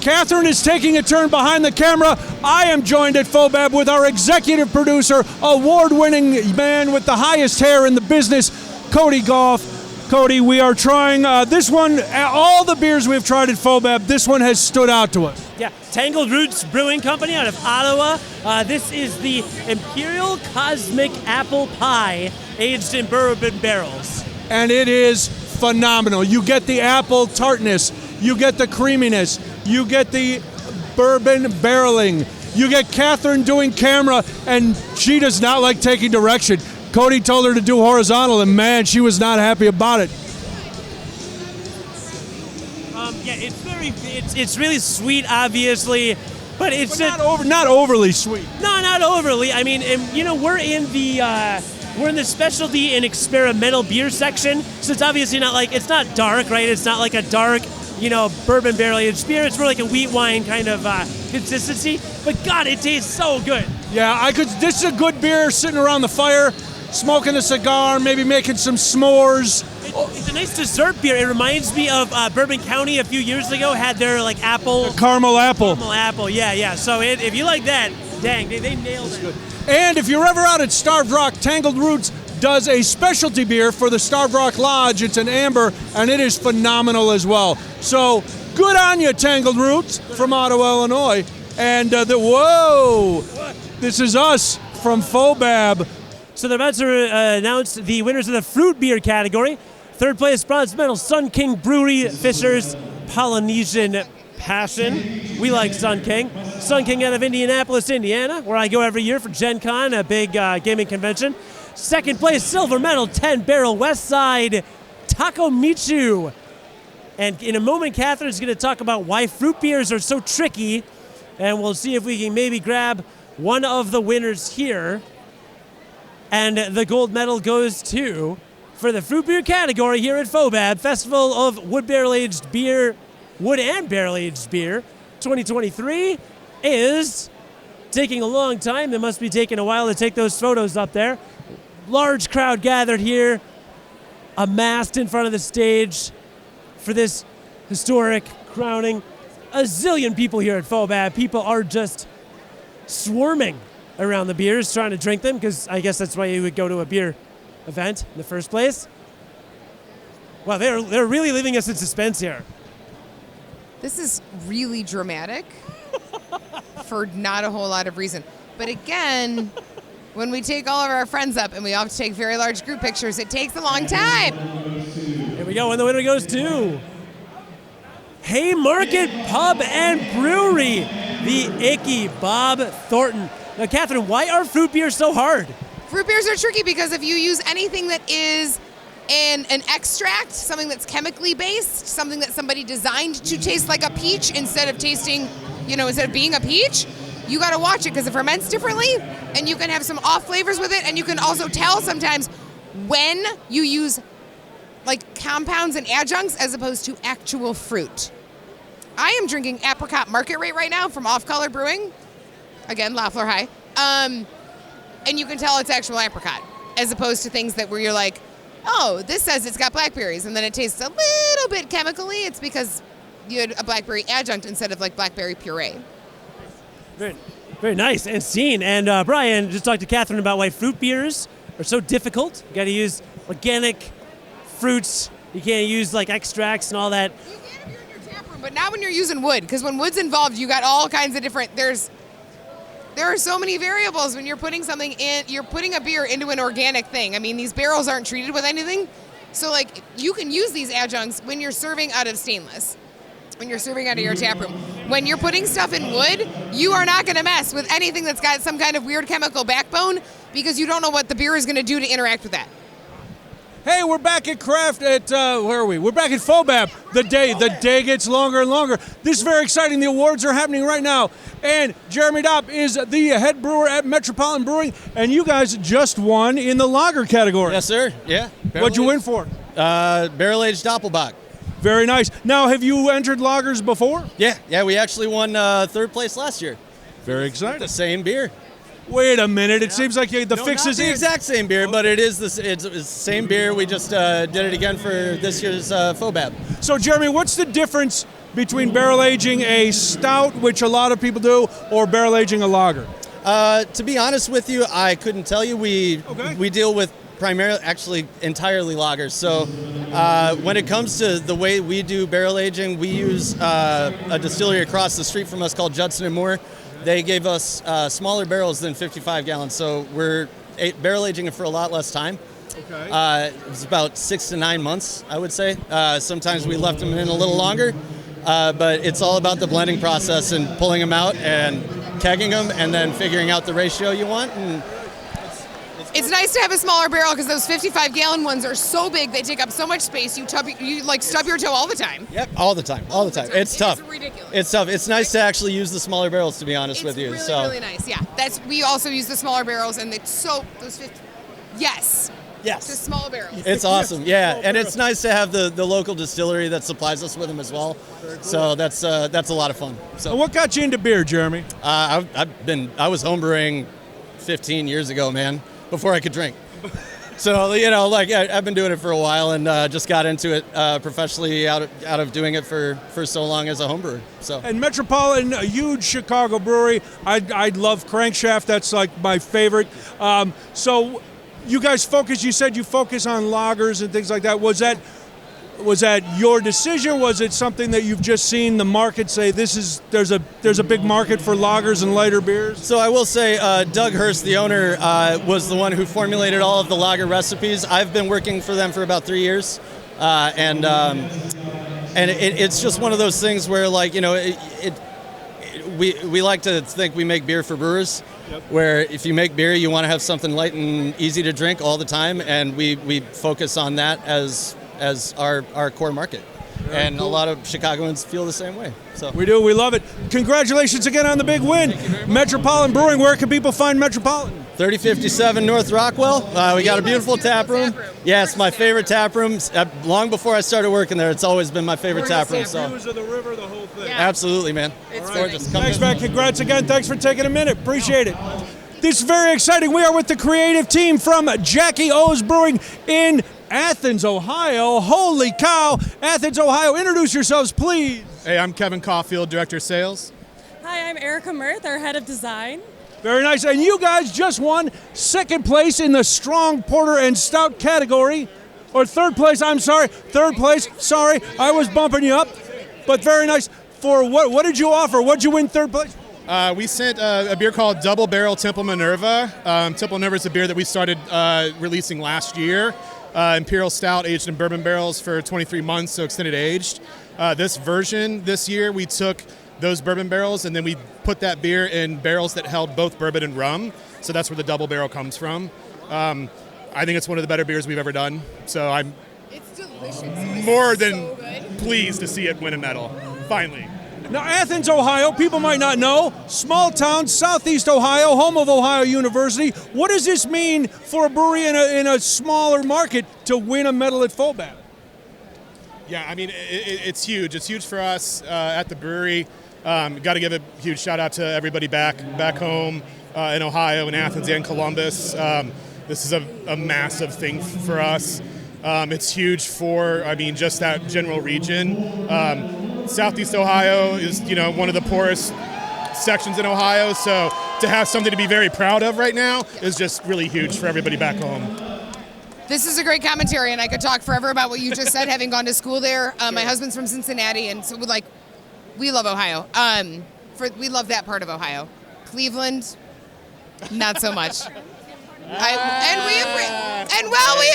Catherine is taking a turn behind the camera. I am joined at FOBAB with our executive producer, award-winning man with the highest hair in the business, Cody Goff. Cody, we are trying this one. All the beers we've tried at FOBAB, this one has stood out to us. Yeah, Tangled Roots Brewing Company out of Ottawa. This is the Imperial Cosmic Apple Pie aged in bourbon barrels. And it is phenomenal. You get the apple tartness, you get the creaminess, you get the bourbon barreling, you get Catherine doing camera, and she does not like taking direction. Cody told her to do horizontal, and man, she was not happy about it. Yeah, it's really sweet, obviously, but it's not overly sweet. No, not overly. I mean, and, we're in the specialty and experimental beer section, so it's obviously not like, it's not dark, right? It's not like a dark, bourbon barrel aged beer. It's more like a wheat wine kind of consistency. But God, it tastes so good. Yeah, this is a good beer sitting around the fire, smoking a cigar, maybe making some s'mores. It's a nice dessert beer. It reminds me of Bourbon County a few years ago had their apple. The caramel apple. Caramel apple, yeah. So if you like that, dang, they nailed it. And if you're ever out at Starved Rock, Tangled Roots does a specialty beer for the Starved Rock Lodge. It's an amber, and it is phenomenal as well. So good on you, Tangled Roots from Ottawa, Illinois. And this is us from FOBAB. So they're about to announce the winners of the fruit beer category. Third place, bronze medal, Sun King Brewery, Fisher's Polynesian Passion. We like Sun King. Sun King out of Indianapolis, Indiana, where I go every year for Gen Con, a big gaming convention. Second place, silver medal, 10 Barrel Westside Takomichu. And in a moment, Catherine's going to talk about why fruit beers are so tricky, and we'll see if we can maybe grab one of the winners here. And the gold medal goes to, for the fruit beer category here at FOBAB, Festival of Wood Barrel-Aged Beer, Wood and Barrel-Aged Beer 2023 is taking a long time. It must be taking a while to take those photos up there. Large crowd gathered here, amassed in front of the stage for this historic crowning. A zillion people here at FOBAB. People are just swarming around the beers, trying to drink them, because I guess that's why you would go to a beer event in the first place. Wow, they're really leaving us in suspense here. This is really dramatic for not a whole lot of reason. But again, when we take all of our friends up and we have to take very large group pictures, it takes a long time. Here we go, and the winner goes to Haymarket Pub and Brewery, the Icky Bob Thornton. Now, Catherine, why are fruit beers so hard? Fruit beers are tricky because if you use anything that is an extract, something that's chemically based, something that somebody designed to taste like a peach instead of tasting, instead of being a peach, you got to watch it because it ferments differently, and you can have some off flavors with it, and you can also tell sometimes when you use compounds and adjuncts as opposed to actual fruit. I am drinking Apricot Market Rate right now from Off Color Brewing. Again, Lafleur High. And you can tell it's actual apricot, as opposed to things that where you're like, oh, this says it's got blackberries, and then it tastes a little bit chemically. It's because you had a blackberry adjunct instead of blackberry puree. Very, very nice and seen. And Brian just talked to Catherine about why fruit beers are so difficult. You got to use organic fruits. You can't use extracts and all that. You can if you're in your tap room, but not when you're using wood, because when wood's involved, you got all kinds of different. There are so many variables when you're putting something in. You're putting a beer into an organic thing. I mean, these barrels aren't treated with anything, so you can use these adjuncts when you're serving out of stainless, when you're serving out of your tap room. When you're putting stuff in wood, you are not going to mess with anything that's got some kind of weird chemical backbone, because you don't know what the beer is going to do to interact with that. Hey, we're back at where are we? We're back at FOBAB. The day gets longer and longer. This is very exciting. The awards are happening right now. And Jeremy Dopp is the head brewer at Metropolitan Brewing. And you guys just won in the lager category. Yes, sir. Yeah. What'd you win for? Barrel-aged Doppelbock. Very nice. Now, have you entered lagers before? Yeah. We actually won third place last year. Very exciting. The same beer. Wait a minute. It seems like the fix is the exact same beer, but it is it's the same beer. We just did it again for this year's FOBAB. So, Jeremy, what's the difference between barrel aging a stout, which a lot of people do, or barrel aging a lager? To be honest with you, I couldn't tell you. We deal with entirely lagers. So when it comes to the way we do barrel aging, we use a distillery across the street from us called Judson & Moore. They gave us smaller barrels than 55 gallons, so we're barrel aging it for a lot less time. Okay. It was about 6 to 9 months, I would say. Sometimes we left them in a little longer, but it's all about the blending process and pulling them out and kegging them and then figuring out the ratio you want. And it's nice to have a smaller barrel because those 55-gallon ones are so big, they take up so much space. You stub your toe all the time. Yep, all the time. It's tough. It's ridiculous. It's tough. It's nice to actually use the smaller barrels, to be honest with you. It's really nice. Yeah, we also use the smaller barrels, and it's so those 50. Yes. Yes. Just smaller barrels. It's awesome. Yeah, and it's nice to have the local distillery that supplies us with them as well. So that's a lot of fun. So and what got you into beer, Jeremy? I was homebrewing 15 years ago, man, before I could drink. So I've been doing it for a while and just got into it professionally out of doing it for so long as a homebrewer. So and Metropolitan, a huge Chicago brewery. I love Crankshaft. That's like my favorite. So you guys focus. You said you focus on lagers and things like that. Was that your decision? Was it something that you've just seen the market say there's a big market for lagers and lighter beers? So I will say Doug Hurst, the owner, was the one who formulated all of the lager recipes. I've been working for them for about 3 years, and it's just one of those things where we like to think we make beer for brewers. Yep. Where if you make beer, you want to have something light and easy to drink all the time, and we focus on that as our core market. And cool. A lot of Chicagoans feel the same way. So we do. We love it. Congratulations again on the big win. Metropolitan Brewing, where can people find Metropolitan? 3057 North Rockwell. We got a beautiful tap room. Yeah, it's my favorite tap room. Long before I started working there, it's always been my favorite tap room. So. Views of the river, the whole thing. Yeah. Absolutely, man. It's gorgeous. Thanks, man. Congrats again. Thanks for taking a minute. Appreciate it. This is very exciting. We are with the creative team from Jackie O's Brewing in Athens, Ohio. Holy cow. Athens, Ohio. Introduce yourselves, please. Hey, I'm Kevin Caulfield, Director of Sales. Hi, I'm Erica Mirth, our Head of Design. Very nice. And you guys just won second place in the Strong Porter and Stout category. Or third place, I'm sorry. Third place. Sorry, I was bumping you up. But very nice. For what did you offer? What did you win third place? We sent a beer called Double Barrel Temple Minerva. Temple Minerva is a beer that we started releasing last year. Imperial Stout aged in bourbon barrels for 23 months, so extended aged. This version this year, we took those bourbon barrels and then we put that beer in barrels that held both bourbon and rum. So that's where the double barrel comes from. I think it's one of the better beers we've ever done. So I'm more than pleased to see it win a medal, finally. Now, Athens, Ohio, people might not know, small town, southeast Ohio, home of Ohio University. What does this mean for a brewery in a smaller market to win a medal at FOBAB? Yeah, I mean, it's huge. It's huge for us at the brewery. Got to give a huge shout out to everybody back home in Ohio, in Athens and Columbus. This is a massive thing for us. It's huge for, just that general region. Southeast Ohio is, one of the poorest sections in Ohio, so to have something to be very proud of right now is just really huge for everybody back home. This is a great commentary, and I could talk forever about what you just said, having gone to school there. My husband's from Cincinnati, and so we love Ohio. We love that part of Ohio. Cleveland, not so much. We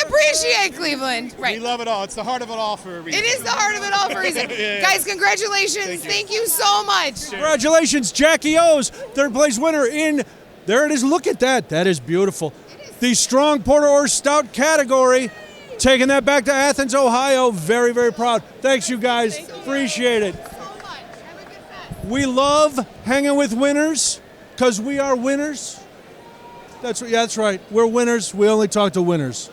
appreciate Cleveland. Right. We love it all. It's the heart of it all for a reason. It is the heart of it all for a reason. Yeah. Guys, congratulations. Thank you so much. Congratulations, Jackie O's, third place winner in, there it is, look at that. That is beautiful. The Strong Porter or Stout category, taking that back to Athens, Ohio. Very, very proud. Thanks, you guys. Appreciate it. We love hanging with winners because we are winners. That's right. We're winners. We only talk to winners.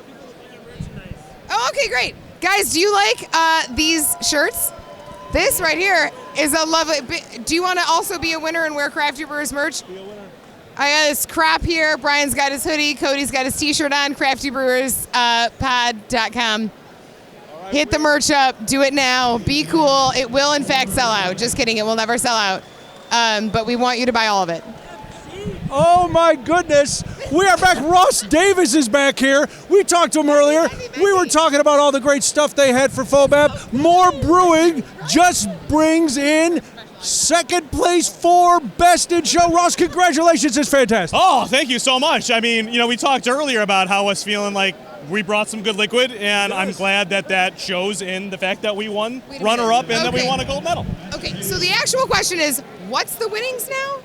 Oh, okay, great. Guys, do you like these shirts? This right here is a lovely... Do you want to also be a winner and wear Crafty Brewers merch? Be a winner. I got his crop here. Brian's got his hoodie. Cody's got his t-shirt on. CraftyBrewersPod.com. Hit the merch up. Do it now. Be cool. It will, in fact, sell out. Just kidding. It will never sell out. But we want you to buy all of it. Oh, my goodness. We are back. Ross Davis is back here. We talked to him earlier. We were talking about all the great stuff they had for FOBAB. More Brewing just brings in Second place for Best in Show. Ross, congratulations. It's fantastic. Oh, thank you so much. I mean, we talked earlier about how I was feeling like we brought some good liquid, and I'm glad that shows in the fact that we won runner-up and that we won a gold medal. Okay, so the actual question is, what's the winnings now?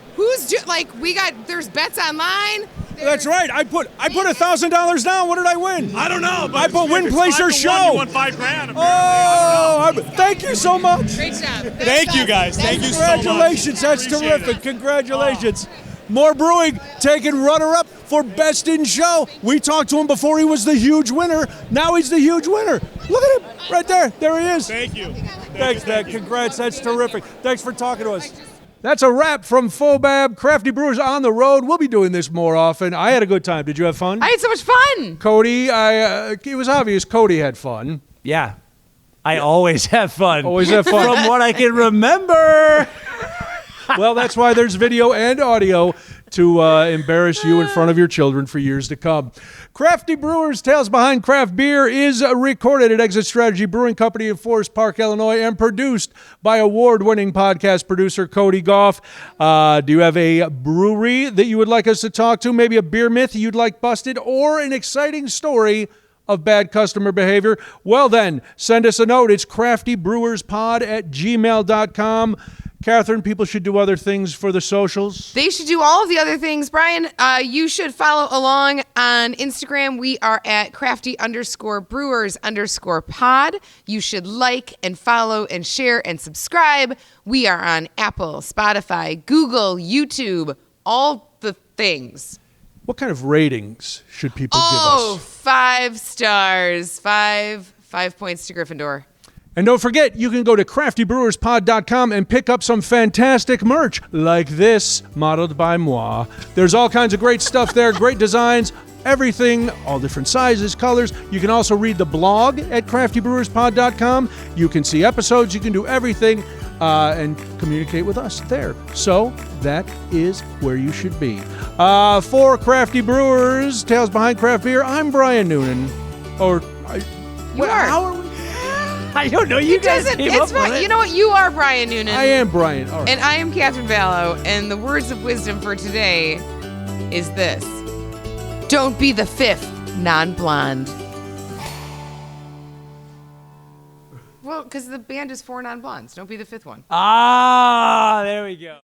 There's bets online. That's right. I put $1,000 down. What did I win? I don't know. But I put win, place, or show. You won $5,000. Thank you so much. Great job. Thank you, guys. Thank you so much. Congratulations. That's terrific. Congratulations. More Brewing taking runner-up for Best in Show. We talked to him before he was the huge winner. Now he's the huge winner. Look at him right there. There he is. Thank you. Thanks, Dad. Congrats. That's terrific. Thanks for talking to us. That's a wrap from FOBAB. Crafty Brewers on the road. We'll be doing this more often. I had a good time. Did you have fun? I had so much fun. Cody, it was obvious Cody had fun. Yeah. I always have fun. Always have fun. From what I can remember. Well, that's why there's video and audio to embarrass you in front of your children for years to come. Crafty Brewers, Tales Behind Craft Beer is recorded at Exit Strategy Brewing Company in Forest Park, Illinois, and produced by award-winning podcast producer Cody Goff. Do you have a brewery that you would like us to talk to? Maybe a beer myth you'd like busted, or an exciting story of bad customer behavior? Well then, send us a note. It's craftybrewerspod@gmail.com. Catherine, people should do other things for the socials. They should do all of the other things. Brian, you should follow along on Instagram. We are at crafty_brewers_pod. You should like and follow and share and subscribe. We are on Apple, Spotify, Google, YouTube, all the things. What kind of ratings should people give us? Oh, 5 stars. 5 points to Gryffindor. And don't forget, you can go to craftybrewerspod.com and pick up some fantastic merch like this, modeled by moi. There's all kinds of great stuff there, great designs, everything, all different sizes, colors. You can also read the blog at craftybrewerspod.com. You can see episodes, you can do everything, and communicate with us there. So that is where you should be. For Crafty Brewers, Tales Behind Craft Beer, I'm Brian Noonan. How are we? I don't know. You guys came up with it. You know what? You are Brian Noonan. I am Brian. All right. And I am Catherine Vallow. And the words of wisdom for today is this: don't be the 5th non-blonde. Well, because the band is 4 non-blondes. Don't be the 5th one. Ah, there we go.